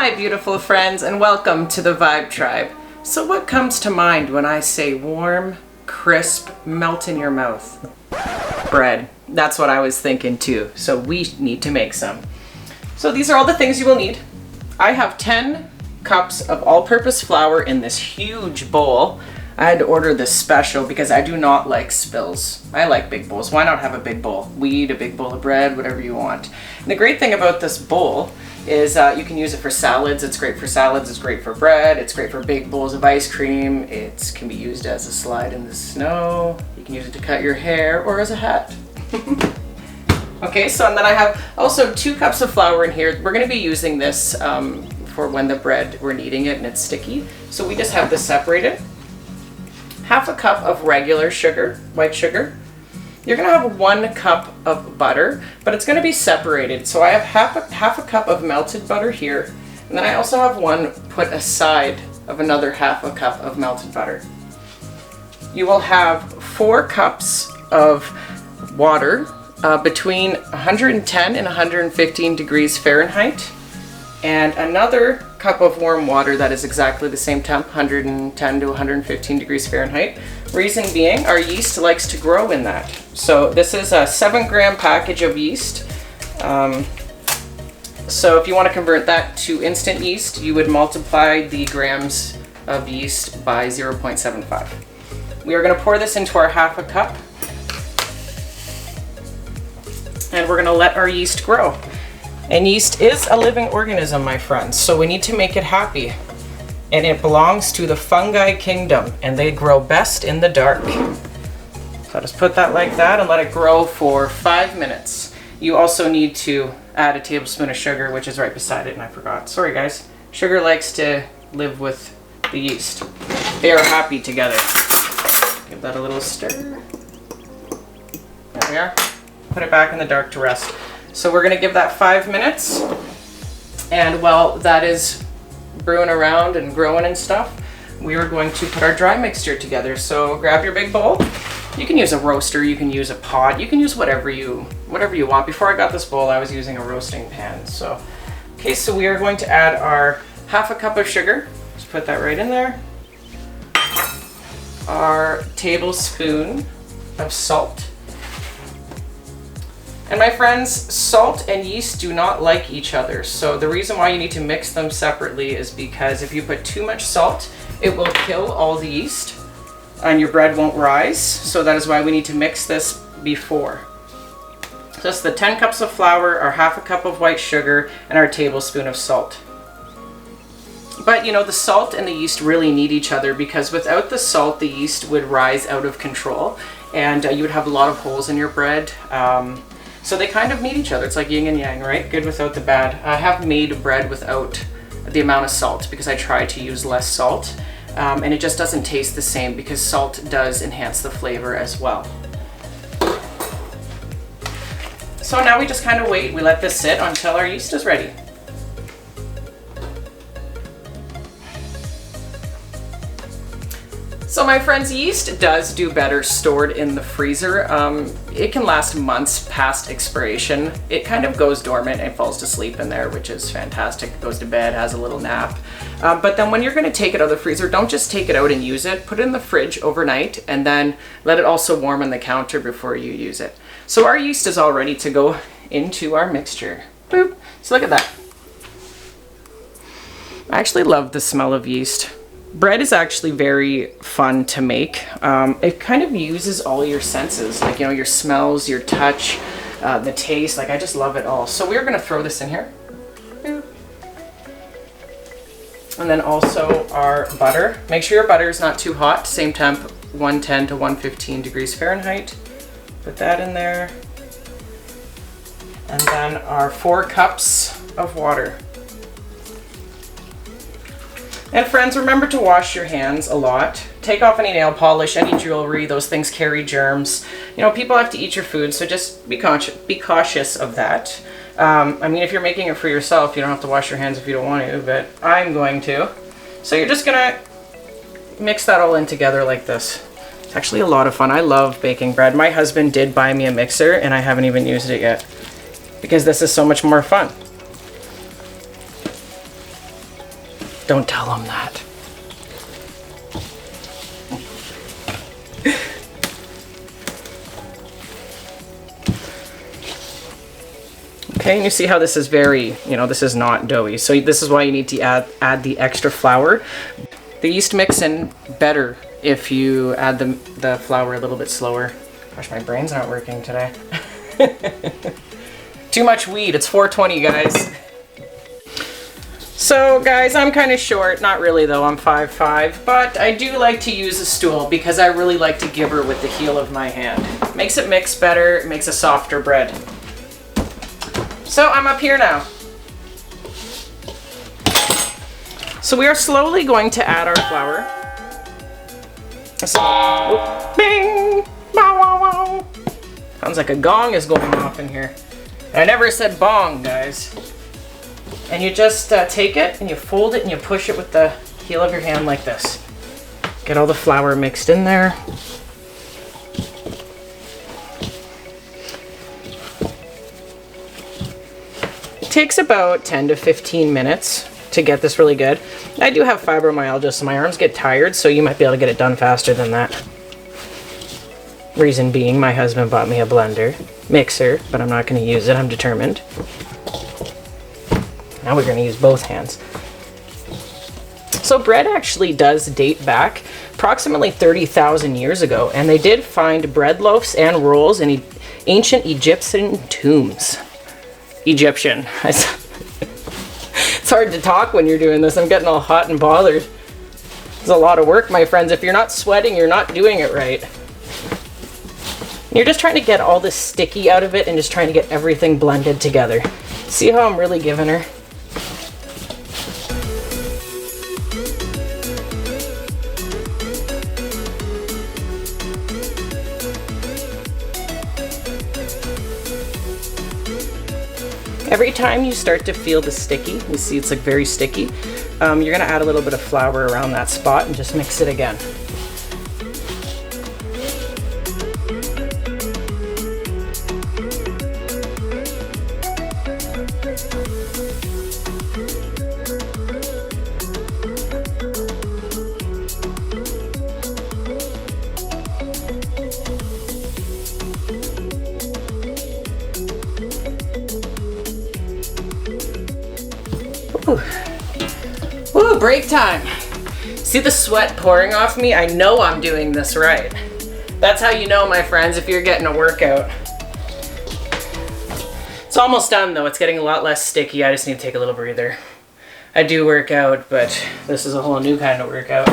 my beautiful friends, and welcome to the Vibe Tribe. So what comes to mind when I say warm, crisp, melt in your mouth? Bread. That's what I was thinking too. So we need to make some. So these are all the things you will need. I have 10 cups of all-purpose flour in this huge bowl. I had to order this special because I do not like spills. I like big bowls. Why not have a big bowl? Wheat, a big bowl of bread, whatever you want. And the great thing about this bowl is you can use it for salads. It's great for salads, it's great for bread, it's great for big bowls of ice cream. It can be used as a slide in the snow. You can use it to cut your hair or as a hat. Okay, so and then I have also 2 cups of flour in here. We're going to be using this for when the bread, we're kneading it and it's sticky. So we just have this separated. Half a cup of regular sugar, white sugar. You're going to have 1 cup of butter, but it's going to be separated. So I have half a cup of melted butter here, and then I also have one put aside of another half a cup of melted butter. You will have 4 cups of water between 110 and 115 degrees Fahrenheit, and another cup of warm water that is exactly the same temp, 110 to 115 degrees Fahrenheit. Reason being, our yeast likes to grow in that. So this is a 7-gram package of yeast. So if you want to convert that to instant yeast, you would multiply the grams of yeast by 0.75. We are going to pour this into our half a cup, and we're going to let our yeast grow. And yeast is a living organism, my friends, so we need to make it happy. And it belongs to the fungi kingdom, and they grow best in the dark. So just put that like that and let it grow for 5 minutes. You also need to add a tablespoon of sugar, which is right beside it, and I forgot. Sorry guys. Sugar likes to live with the yeast. They are happy together. Give that a little stir. There we are. Put it back in the dark to rest. So we're going to give that 5 minutes, and while that is brewing around and growing and stuff, we are going to put our dry mixture together. So grab your big bowl. You can use a roaster, you can use a pot, you can use whatever you want. Before I got this bowl, I was using a roasting pan. So, okay, so we are going to add our half a cup of sugar. Just put that right in there. Our tablespoon of salt. And my friends, salt and yeast do not like each other. So the reason why you need to mix them separately is because if you put too much salt, it will kill all the yeast and your bread won't rise. So that is why we need to mix this before. So that's the 10 cups of flour, our half a cup of white sugar, and our tablespoon of salt. But you know, the salt and the yeast really need each other, because without the salt, the yeast would rise out of control and you would have a lot of holes in your bread. So they kind of need each other. It's like yin and yang, right? Good without the bad. I have made bread without the amount of salt because I try to use less salt, and it just doesn't taste the same because salt does enhance the flavor as well. So now we just kind of wait. We let this sit until our yeast is ready. So my friends, yeast does do better stored in the freezer. It can last months past expiration. It kind of goes dormant and falls to sleep in there, which is fantastic. It goes to bed, has a little nap. But then when you're going to take it out of the freezer, don't just take it out and use it. Put it in the fridge overnight and then let it also warm on the counter before you use it. So our yeast is all ready to go into our mixture. Boop. So look at that. I actually love the smell of yeast. Bread is actually very fun to make. It kind of uses all your senses, like, you know, your smells, your touch, the taste. Like, I just love it all. So we're going to throw this in here. And then also our butter. Make sure your butter is not too hot. Same temp, 110 to 115 degrees Fahrenheit. Put that in there. And then our 4 cups of water. And friends, remember to wash your hands a lot. Take off any nail polish, any jewelry. Those things carry germs. You know, people have to eat your food, so just be cautious of that. I mean, if you're making it for yourself, you don't have to wash your hands if you don't want to, but I'm going to. So you're just gonna mix that all in together like this. It's actually a lot of fun. I love baking bread. My husband did buy me a mixer, and I haven't even used it yet because this is so much more fun. Don't tell them that. Okay, and you see how this is very, this is not doughy. So this is why you need to add the extra flour. The yeast mix in better if you add the flour a little bit slower. Gosh, my brain's not working today. Too much weed. It's 4:20, guys. So guys, I'm kind of short. Not really though, I'm 5'5", but I do like to use a stool because I really like to give her with the heel of my hand. Makes it mix better, it makes a softer bread. So I'm up here now. So we are slowly going to add our flour. So, bing! Bow, wow, wow. Sounds like a gong is going off in here. I never said bong, guys. And you just take it and you fold it and you push it with the heel of your hand like this. Get all the flour mixed in there. It takes about 10 to 15 minutes to get this really good. I do have fibromyalgia, so my arms get tired, so you might be able to get it done faster than that. Reason being, my husband bought me a blender, mixer, but I'm not going to use it, I'm determined. Now we're going to use both hands. So bread actually does date back approximately 30,000 years ago, and they did find bread loaves and rolls in ancient Egyptian tombs. Egyptian. It's hard to talk when you're doing this. I'm getting all hot and bothered. It's a lot of work, my friends. If you're not sweating, you're not doing it right. You're just trying to get all this sticky out of it and just trying to get everything blended together. See how I'm really giving her? Every time you start to feel the sticky, you see it's like very sticky, you're gonna add a little bit of flour around that spot and just mix it again. Ooh, break time. See the sweat pouring off me? I know I'm doing this right. That's how you know, my friends, if you're getting a workout. It's almost done though. It's getting a lot less sticky. I just need to take a little breather. I do work out, but this is a whole new kind of workout.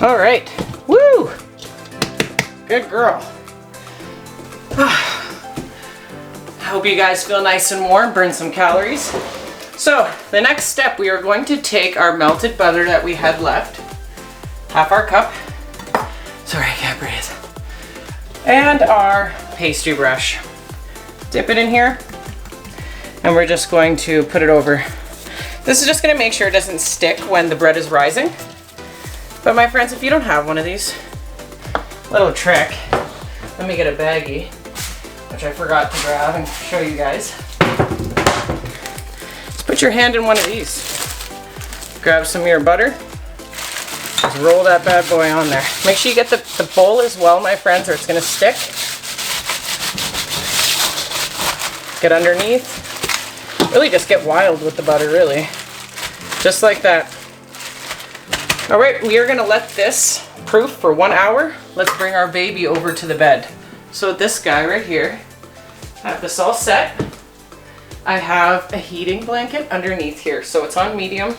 All right, woo! Good girl. I hope you guys feel nice and warm, burn some calories. So the next step, we are going to take our melted butter that we had left, half our cup. Sorry, I can't breathe. And our pastry brush. Dip it in here, and we're just going to put it over. This is just gonna make sure it doesn't stick when the bread is rising. But my friends, if you don't have one of these, little trick, let me get a baggie, which I forgot to grab and show you guys. Just put your hand in one of these. Grab some of your butter. Just roll that bad boy on there. Make sure you get the bowl as well, my friends, or it's gonna stick. Get underneath. Really just get wild with the butter, really. Just like that. All right, we are gonna let this proof for 1 hour. Let's bring our baby over to the bed. So this guy right here, I have this all set. I have a heating blanket underneath here. So it's on medium,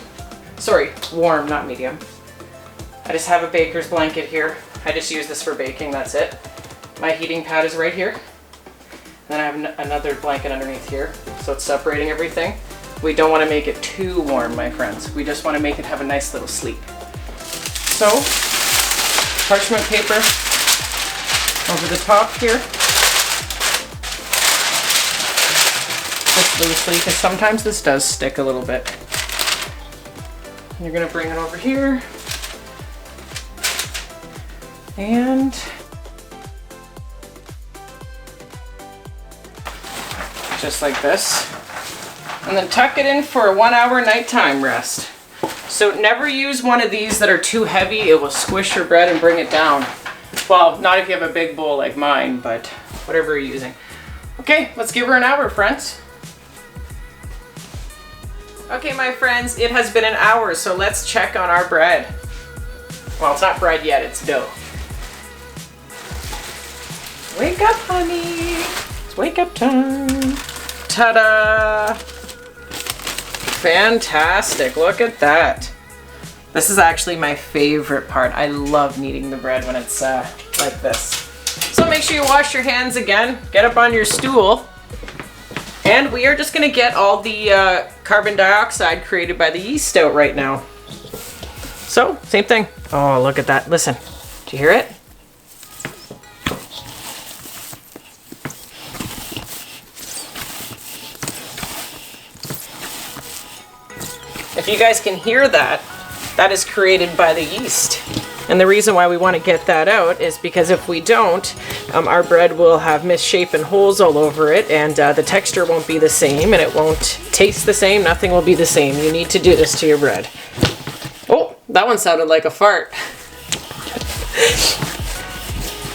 sorry, warm, not medium. I just have a baker's blanket here. I just use this for baking, that's it. My heating pad is right here. And then I have another blanket underneath here. So it's separating everything. We don't wanna make it too warm, my friends. We just wanna make it have a nice little sleep. So, parchment paper over the top here. Just loosely because sometimes this does stick a little bit. You're gonna bring it over here and just like this. And then tuck it in for a 1 hour nighttime rest. So never use one of these that are too heavy. It will squish your bread and bring it down. Well, not if you have a big bowl like mine, but whatever you're using. Okay, let's give her an hour, friends. Okay, my friends, it has been an hour, so let's check on our bread. Well, it's not bread yet, it's dough. Wake up, honey. It's wake up time. Ta-da! Fantastic, look at that. This is actually my favorite part. I love kneading the bread when it's like this. So make sure you wash your hands again, get up on your stool, and we are just gonna get all the carbon dioxide created by the yeast out right now. So, same thing. Oh, look at that, listen, do you hear it? If you guys can hear that, that is created by the yeast. And the reason why we want to get that out is because if we don't, our bread will have misshapen holes all over it, and the texture won't be the same, and it won't taste the same. Nothing will be the same. You need to do this to your bread. Oh, that one sounded like a fart.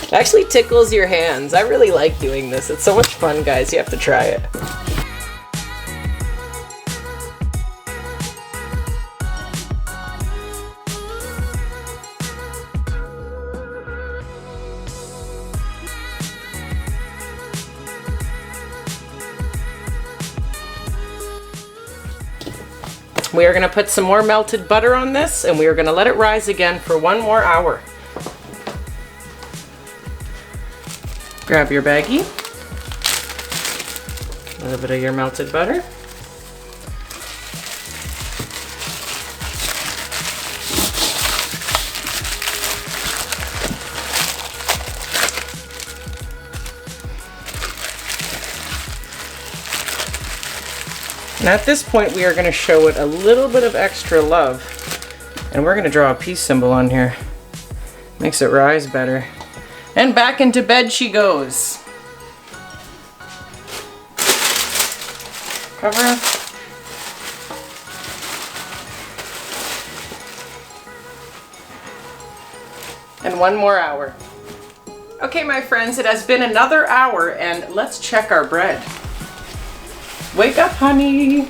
It actually tickles your hands. I really like doing this. It's so much fun, guys. You have to try it. We are going to put some more melted butter on this, and we are going to let it rise again for 1 more hour. Grab your baggie, a little bit of your melted butter. And at this point, we are going to show it a little bit of extra love. And we're going to draw a peace symbol on here. Makes it rise better. And back into bed she goes. Cover. And 1 more hour. Okay, my friends, it has been another hour, and let's check our bread. Wake up, honey.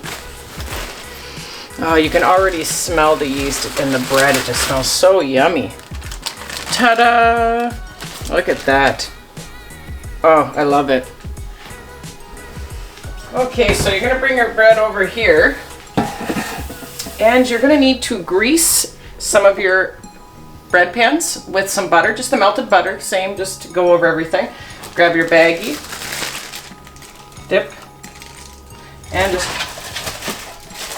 Oh, you can already smell the yeast in the bread. It just smells so yummy. Ta-da! Look at that. Oh, I love it. Okay, so you're gonna bring your bread over here, and you're gonna need to grease some of your bread pans with some butter, just the melted butter, same, just to go over everything. Grab your baggie, dip, and just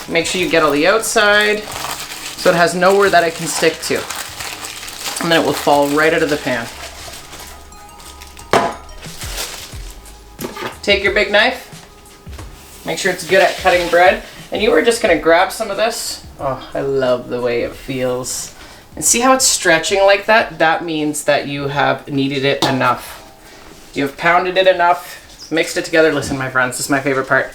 make sure you get all the outside so it has nowhere that it can stick to. And then it will fall right out of the pan. Take your big knife, make sure it's good at cutting bread, and you are just going to grab some of this. Oh, I love the way it feels. And see how it's stretching like that? That means that you have kneaded it enough. You have pounded it enough, mixed it together. Listen, my friends, this is my favorite part.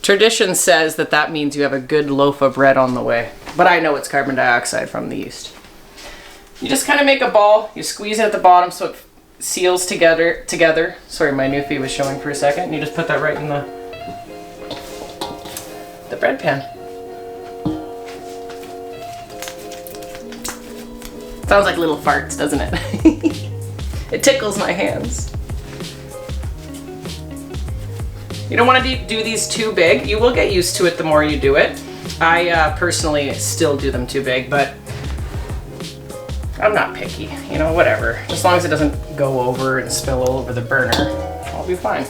Tradition says that that means you have a good loaf of bread on the way, but I know it's carbon dioxide from the yeast. You just kind of make a ball, you squeeze it at the bottom so it seals together. Sorry, my new feet was showing for a second. You just put that right in the bread pan. Sounds like little farts, doesn't it? It tickles my hands. You don't want to do these too big. You will get used to it the more you do it. I personally still do them too big, but I'm not picky, you know, whatever. As long as it doesn't go over and spill all over the burner, I'll be fine.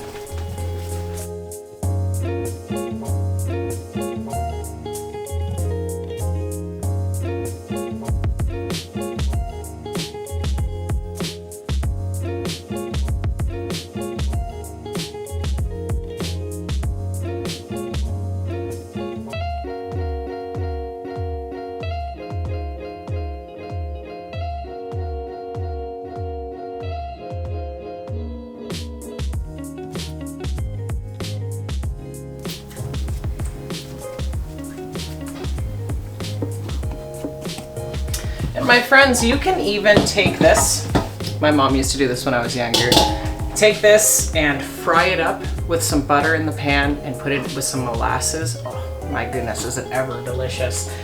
And my friends, you can even take this. My mom used to do this when I was younger. Take this and fry it up with some butter in the pan and put it with some molasses. Oh my goodness, is it ever delicious.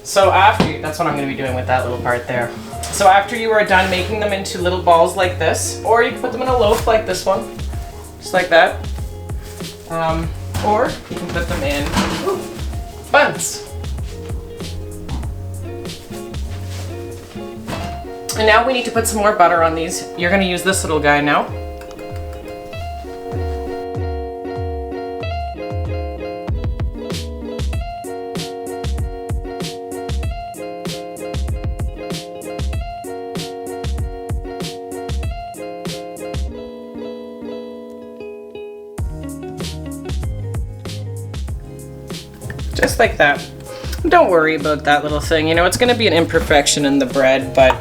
So after, that's what I'm gonna be doing with that little part there. So after you are done making them into little balls like this, or you can put them in a loaf like this one, just like that. Or you can put them in buns. And now we need to put some more butter on these. You're gonna use this little guy now. Just like that. Don't worry about that little thing. You know, it's gonna be an imperfection in the bread, but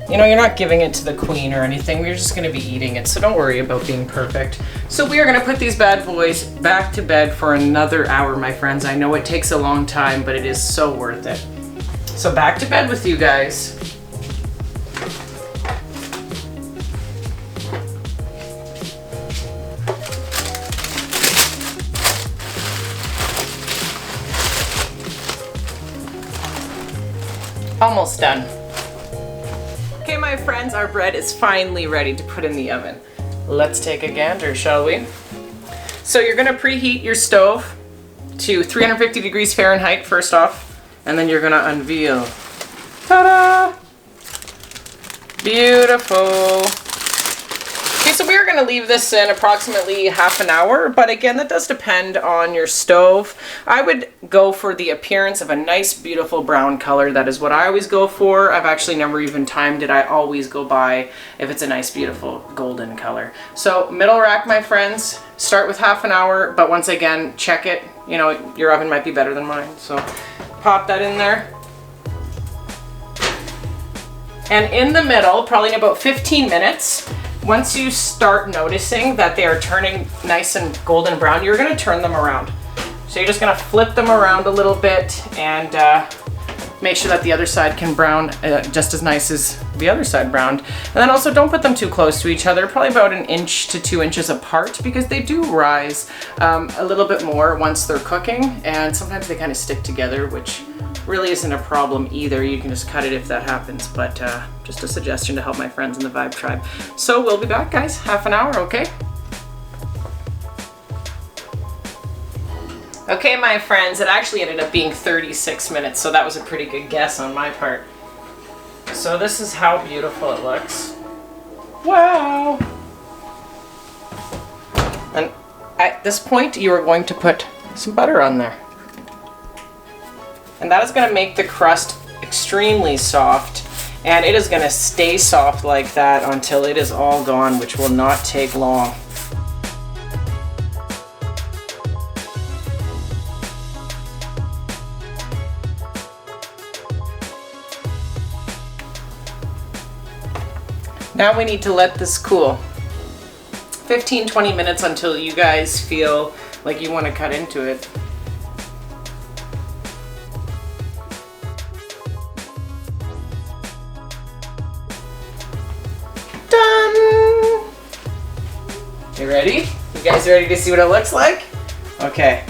you know, you're not giving it to the queen or anything. We're just gonna be eating it, so don't worry about being perfect. So we are gonna put these bad boys back to bed for another hour, my friends. I know it takes a long time, but it is so worth it. So back to bed with you guys. Almost done. Okay, my friends, our bread is finally ready to put in the oven. Let's take a gander, shall we? So you're gonna preheat your stove to 350 degrees Fahrenheit first off, and then you're gonna unveil. Ta-da! Beautiful. Okay, so we're gonna leave this in approximately half an hour, but again, that does depend on your stove. I would go for the appearance of a nice, beautiful brown color. That is what I always go for. I've actually never even timed it. I always go by if it's a nice, beautiful golden color. So middle rack, my friends, start with half an hour, but once again, check it. You know, your oven might be better than mine, so pop that in there. And in the middle, probably in about 15 minutes, once you start noticing that they are turning nice and golden brown, you're gonna turn them around. So you're just gonna flip them around a little bit and make sure that the other side can brown just as nice as the other side browned. And then also don't put them too close to each other, probably about 1 inch to 2 inches apart, because they do rise a little bit more once they're cooking, and sometimes they kind of stick together, which really isn't a problem either. You can just cut it if that happens, but just a suggestion to help my friends in the Vibe Tribe. So we'll be back, guys, half an hour, okay? Okay, my friends, it actually ended up being 36 minutes, so that was a pretty good guess on my part. So this is how beautiful it looks. Wow! And at this point, you are going to put some butter on there. And that is going to make the crust extremely soft, and it is going to stay soft like that until it is all gone, which will not take long. Now we need to let this cool. 15-20 minutes until you guys feel like you want to cut into it. Done! You ready? You guys ready to see what it looks like? Okay,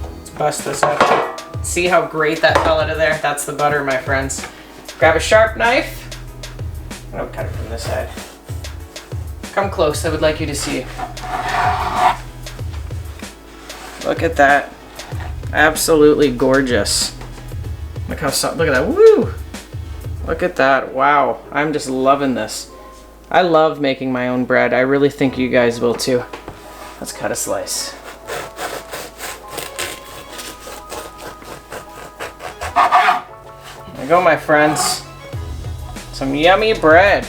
let's bust this up. See how great that fell out of there? That's the butter, my friends. Grab a sharp knife. I'll cut it from this side. Come close, I would like you to see. Look at that. Absolutely gorgeous. Look how soft, look at that, woo! Look at that, wow. I'm just loving this. I love making my own bread. I really think you guys will too. Let's cut a slice. There you go, my friends. Some yummy bread.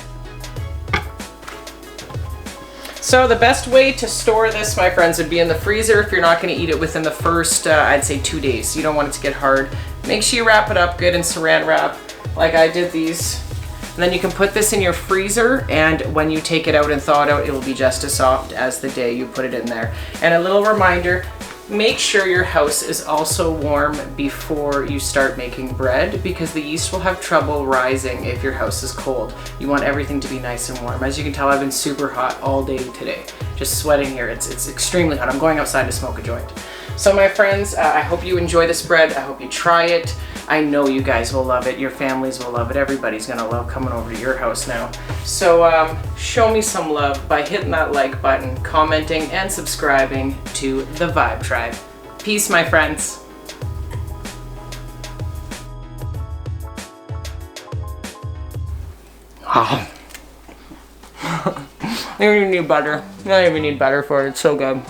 So the best way to store this, my friends, would be in the freezer if you're not going to eat it within the first, I'd say 2 days. You don't want it to get hard. Make sure you wrap it up good in saran wrap, like I did these. And then you can put this in your freezer, and when you take it out and thaw it out, it will be just as soft as the day you put it in there. And a little reminder, Make sure your house is also warm before you start making bread, because the yeast will have trouble rising if your house is cold. You want everything to be nice and warm. As you can tell, I've been super hot all day today. Just sweating here. It's extremely hot. I'm going outside to smoke a joint. So my friends, I hope you enjoy this bread. I hope you try it. I know you guys will love it. Your families will love it. Everybody's gonna love coming over to your house now. So show me some love by hitting that like button, commenting, and subscribing to the Vibe Tribe. Peace, my friends. Oh. You don't even need butter. You don't even need butter for it. It's so good.